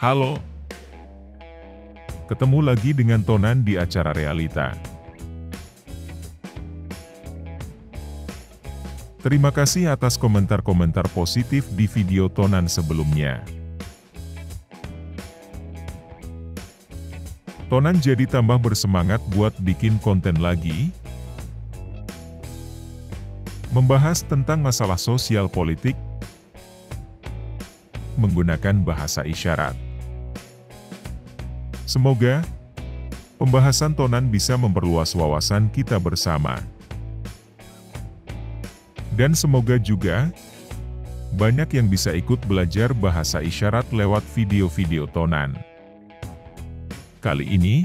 Halo, ketemu lagi dengan Tonan di acara Realita. Terima kasih atas komentar-komentar positif di video Tonan sebelumnya. Tonan jadi tambah bersemangat buat bikin konten lagi, membahas tentang masalah sosial politik, menggunakan bahasa isyarat. Semoga pembahasan Tonan bisa memperluas wawasan kita bersama. Dan semoga juga banyak yang bisa ikut belajar bahasa isyarat lewat video-video Tonan. Kali ini,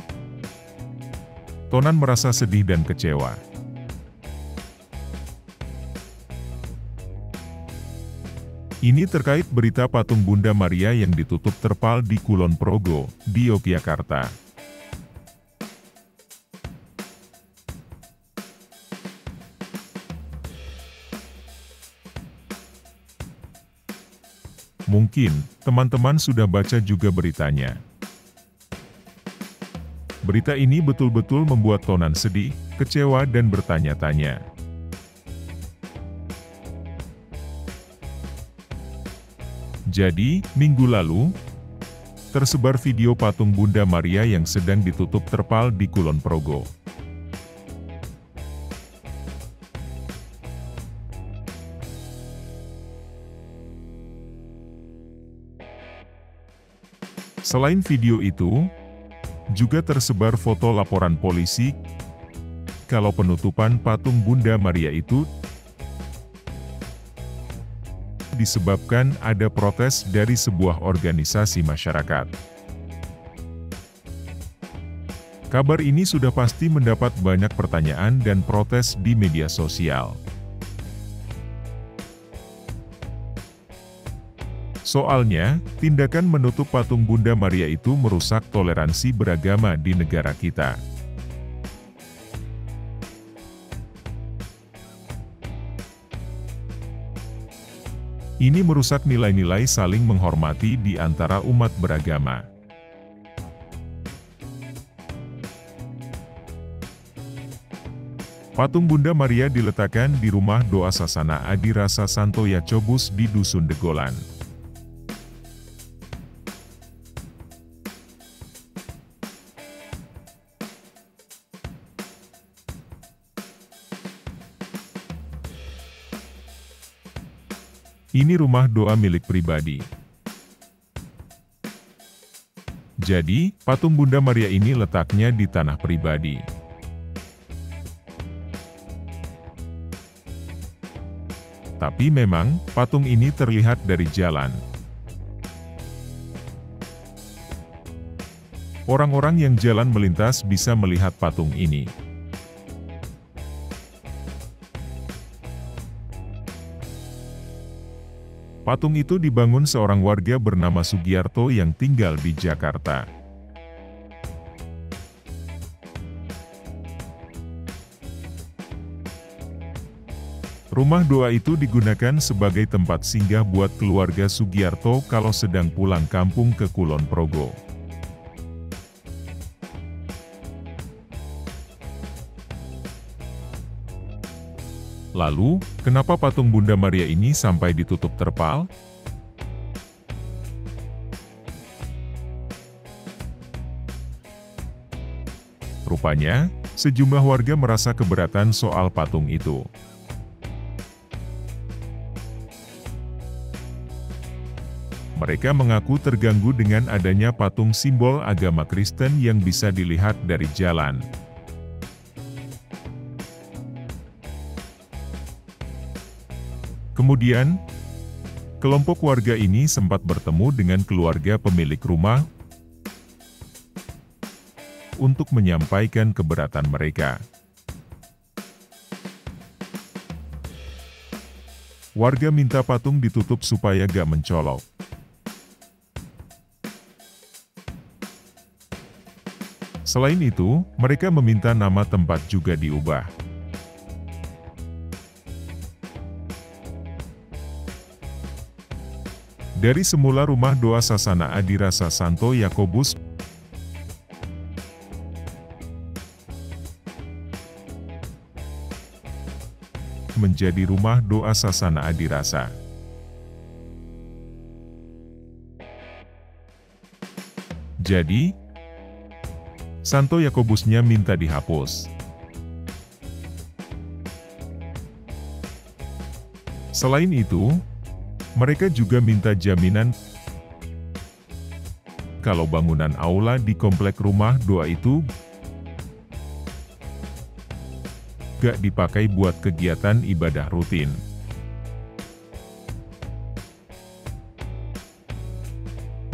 Tonan merasa sedih dan kecewa. Ini terkait berita patung Bunda Maria yang ditutup terpal di Kulon Progo, di Yogyakarta. Mungkin, teman-teman sudah baca juga beritanya. Berita ini betul-betul membuat Tonan sedih, kecewa dan bertanya-tanya. Jadi, minggu lalu, tersebar video patung Bunda Maria yang sedang ditutup terpal di Kulon Progo. Selain video itu, juga tersebar foto laporan polisi kalau penutupan patung Bunda Maria itu disebabkan ada protes dari sebuah organisasi masyarakat. Kabar ini sudah pasti mendapat banyak pertanyaan dan protes di media sosial. Soalnya, tindakan menutup patung Bunda Maria itu merusak toleransi beragama di negara kita. Ini merusak nilai-nilai saling menghormati di antara umat beragama. Patung Bunda Maria diletakkan di rumah doa Sasana Adi Rasa Santoya Cobus di Dusun Degolan. Ini rumah doa milik pribadi. Jadi, patung Bunda Maria ini letaknya di tanah pribadi. Tapi memang, patung ini terlihat dari jalan. Orang-orang yang jalan melintas bisa melihat patung ini. Patung itu dibangun seorang warga bernama Sugiarto yang tinggal di Jakarta. Rumah doa itu digunakan sebagai tempat singgah buat keluarga Sugiarto kalau sedang pulang kampung ke Kulon Progo. Lalu, kenapa patung Bunda Maria ini sampai ditutup terpal? Rupanya, sejumlah warga merasa keberatan soal patung itu. Mereka mengaku terganggu dengan adanya patung simbol agama Kristen yang bisa dilihat dari jalan. Kemudian, kelompok warga ini sempat bertemu dengan keluarga pemilik rumah untuk menyampaikan keberatan mereka. Warga minta patung ditutup supaya gak mencolok. Selain itu, mereka meminta nama tempat juga diubah. Dari semula rumah doa Sasana Adirasa Santo Yakobus menjadi rumah doa Sasana Adirasa. Jadi, Santo Yakobusnya minta dihapus. Selain itu, mereka juga minta jaminan kalau bangunan aula di komplek rumah doa itu gak dipakai buat kegiatan ibadah rutin.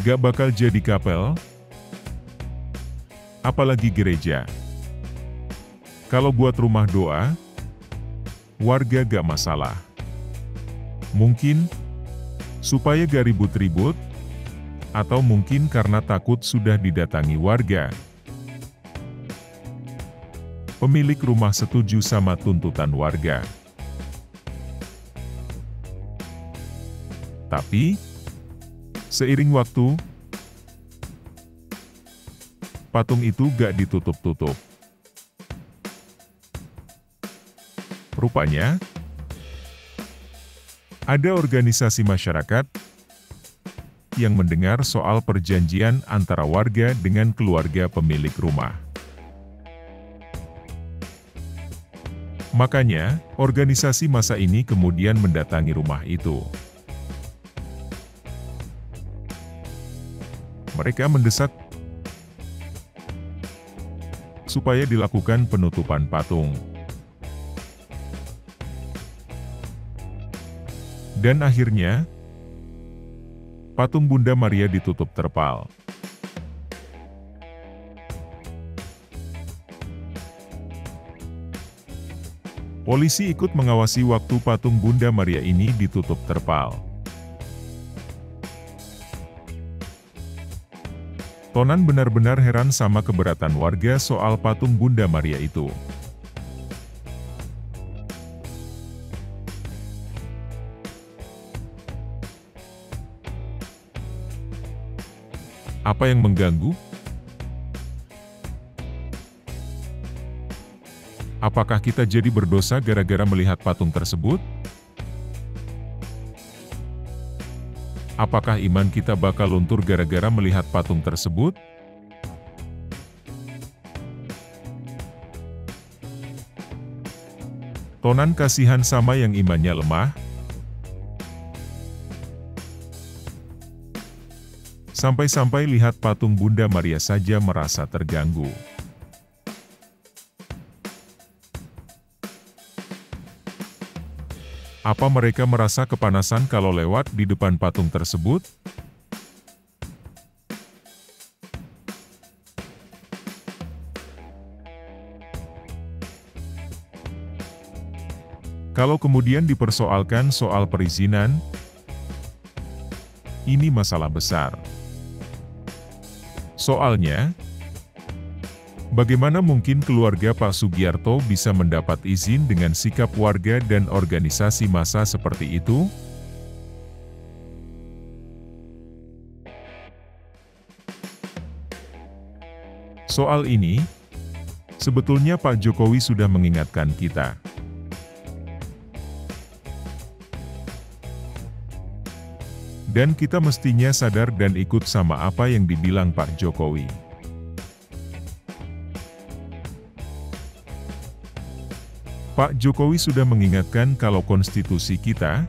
Gak bakal jadi kapel, apalagi gereja. Kalau buat rumah doa, warga gak masalah. Mungkin supaya gak ribut-ribut, atau mungkin karena takut sudah didatangi warga. Pemilik rumah setuju sama tuntutan warga. Tapi, seiring waktu, patung itu gak ditutup-tutup. Rupanya, ada organisasi masyarakat yang mendengar soal perjanjian antara warga dengan keluarga pemilik rumah. Makanya, organisasi masa ini kemudian mendatangi rumah itu. Mereka mendesak supaya dilakukan penutupan patung. Dan akhirnya, patung Bunda Maria ditutup terpal. Polisi ikut mengawasi waktu patung Bunda Maria ini ditutup terpal. Tonan benar-benar heran sama keberatan warga soal patung Bunda Maria itu. Apa yang mengganggu? Apakah kita jadi berdosa gara-gara melihat patung tersebut? Apakah iman kita bakal luntur gara-gara melihat patung tersebut? Tonan kasihan sama yang imannya lemah. Sampai-sampai lihat patung Bunda Maria saja merasa terganggu. Apa mereka merasa kepanasan kalau lewat di depan patung tersebut? Kalau kemudian dipersoalkan soal perizinan, ini masalah besar. Soalnya, bagaimana mungkin keluarga Pak Sugiarto bisa mendapat izin dengan sikap warga dan organisasi massa seperti itu? Soal ini, sebetulnya Pak Jokowi sudah mengingatkan kita. Dan kita mestinya sadar dan ikut sama apa yang dibilang Pak Jokowi. Pak Jokowi sudah mengingatkan kalau konstitusi kita,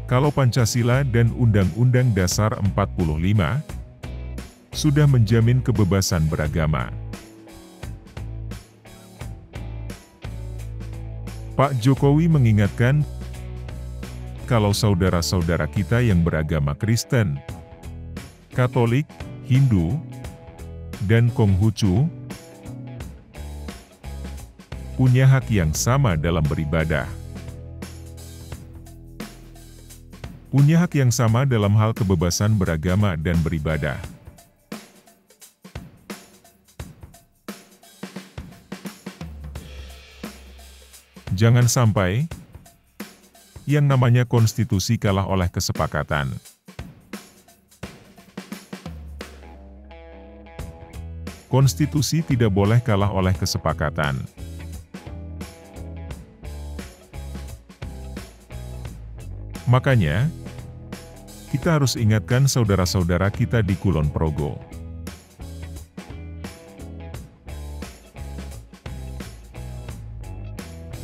kalau Pancasila dan Undang-Undang Dasar 45, sudah menjamin kebebasan beragama. Pak Jokowi mengingatkan, kalau saudara-saudara kita yang beragama Kristen, Katolik, Hindu, dan Konghucu, punya hak yang sama dalam beribadah. Punya hak yang sama dalam hal kebebasan beragama dan beribadah. Jangan sampai Yang namanya konstitusi kalah oleh kesepakatan. Konstitusi tidak boleh kalah oleh kesepakatan. Makanya, kita harus ingatkan saudara-saudara kita di Kulon Progo.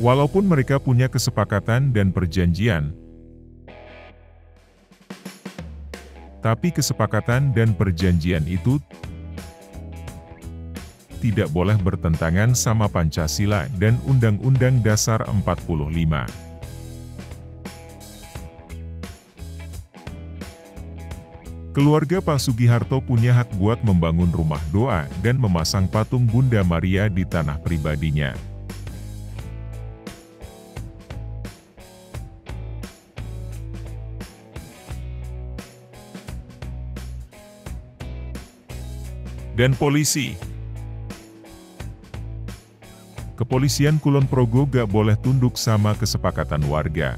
Walaupun mereka punya kesepakatan dan perjanjian, tapi kesepakatan dan perjanjian itu tidak boleh bertentangan sama Pancasila dan Undang-Undang Dasar 45. Keluarga Pak Sugiharto punya hak buat membangun rumah doa dan memasang patung Bunda Maria di tanah pribadinya. Dan polisi. Kepolisian Kulon Progo gak boleh tunduk sama kesepakatan warga.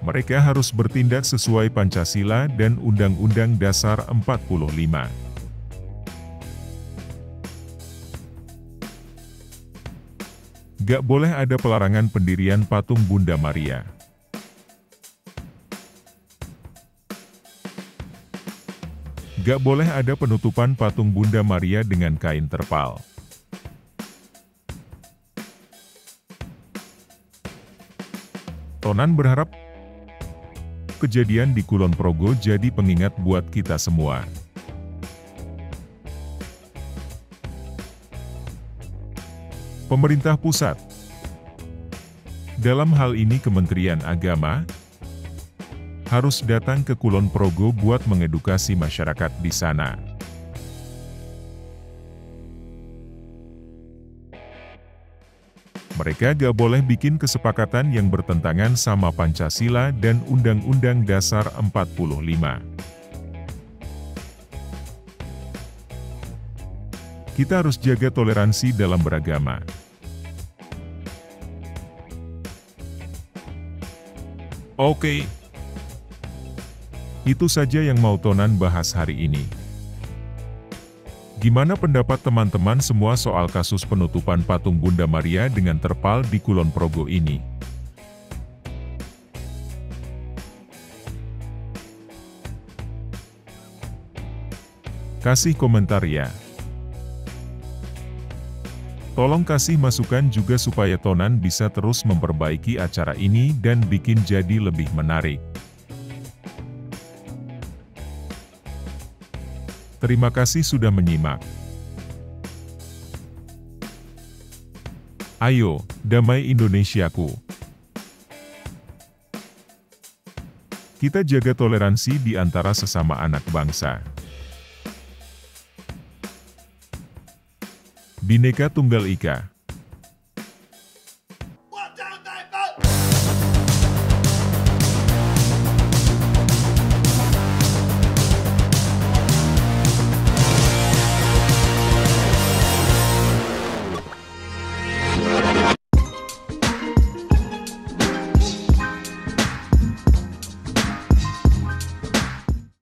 Mereka harus bertindak sesuai Pancasila dan Undang-Undang Dasar 45. Gak boleh ada pelarangan pendirian patung Bunda Maria. Gak boleh ada penutupan patung Bunda Maria dengan kain terpal. Tonan berharap kejadian di Kulon Progo jadi pengingat buat kita semua. Pemerintah pusat, dalam hal ini Kementerian Agama, harus datang ke Kulon Progo buat mengedukasi masyarakat di sana. Mereka gak boleh bikin kesepakatan yang bertentangan sama Pancasila dan Undang-Undang Dasar 45. Kita harus jaga toleransi dalam beragama. Oke. Itu saja yang mau Tonan bahas hari ini. Gimana pendapat teman-teman semua soal kasus penutupan patung Bunda Maria dengan terpal di Kulon Progo ini? Kasih komentar ya. Tolong kasih masukan juga supaya Tonan bisa terus memperbaiki acara ini dan bikin jadi lebih menarik. Terima kasih sudah menyimak. Ayo, damai Indonesiaku. Kita jaga toleransi di antara sesama anak bangsa. Bhinneka Tunggal Ika.